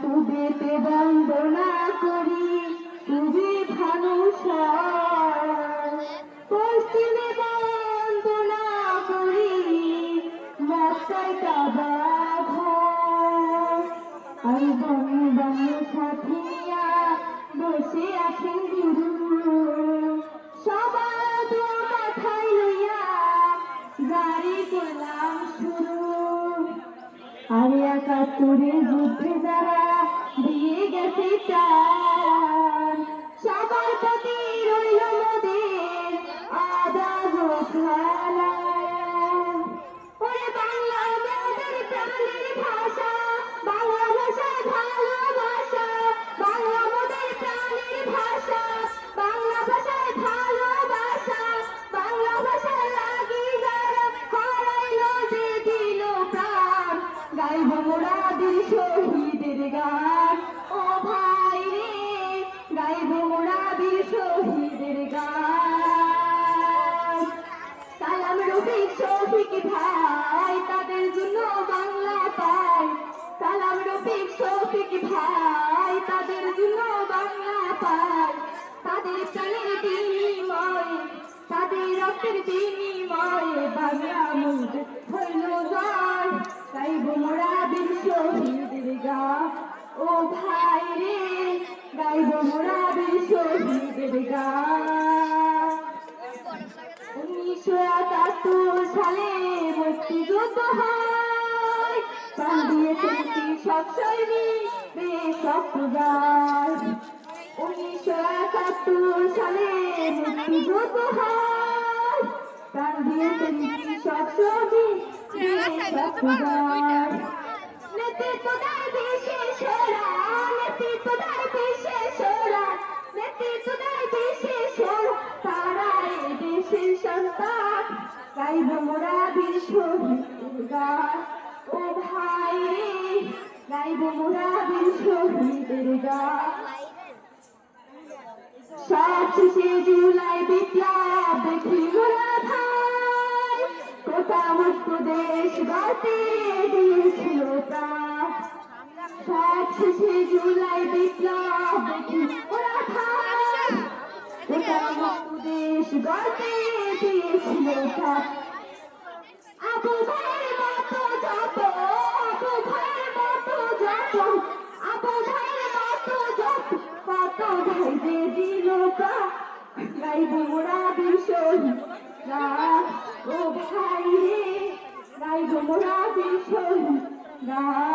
তুবেতে বন্দনা করি তুমি ভানুষা পশ্চিমে বন্দনা করি মক্কায় কাবা ঘর আর বনে বনে সাথিয়া বসে আছেন গুরু সবার দোয়া মাথায় লইয়া জারি করলাম শুরু আর ৭১ যুদ্ধে যারা দিয়ে গেছে চান সবার প্রতি রইল মোদের আদাব ও সালাম। ওরে বাংলা আমাদের প্রাণের ভাষা, বাংলা ভাষায় ভালোবাসা, বাংলা আমাদের প্রাণের ভাষা, বাংলা ভাষায় ভালোবাসা, বাংলা ভাষায় লাগি যারা হারাইল যে দিল প্রাণ গাইব মোরা বীর শহীদের গান। ও ভাই রে গাইব মোরা বীর শহীদের গান। সালাম রফিক শফিক ভাই তাদের জন্য বাংলা পাই, সালাম রফিক শফিক ভাই তাদের জন্য বাংলা পাই। তাদের প্রাণের বিনিময়ে, তাদের রক্তের বিনিময়ে বাংলা মুখ হইল জয়। গাইব মোরা বীর শহীদের গান। ও ভাই রে গাইব মোরা বীর শহীদের গান। ১৯৭১ সালে মুক্তিযুদ্ধ হয়, প্রাণ দিয়েছেন কৃষক সৈনিক দেশ রক্ত যায়। ১৯৭১ সালে মুক্তিযুদ্ধ হয়, প্রাণ দিয়েছেন কৃষক সৈনিক দেশ রক্ত যায়। নেতৃত্ব দেয় বিশেষরা, নেতৃত্ব দেয় বিশেষরা, নেতৃত্ব দেয় বিশেষরা, তারা এই দেশের সন্তান। গাইব মোরা বীর শহীদের গান। ও ভাই রে গাইব মোরা বীর শহীদের গান। ৭ জুলাই বিপ্লব দেখি মোরা ভাই, কোথা মুক্ত দেশ গড়তে দিয়েছিল প্রাণ। ৭ জুলাই বিপ্লব দেখি মোরা ভাই, কোথা মুক্ত দেশ গড়তে দিয়েছিল প্রাণ। আবু ভাইয়ের মতো যত, আবু ভাইয়ের মতো যত, আবু ভাইয়ের মতো যত, কত ভাই যে দিল প্রাণ। গাইব মোরা বীর শহীদ গান। ও ভাই রে গাইব মোরা বীর শহীদ গান।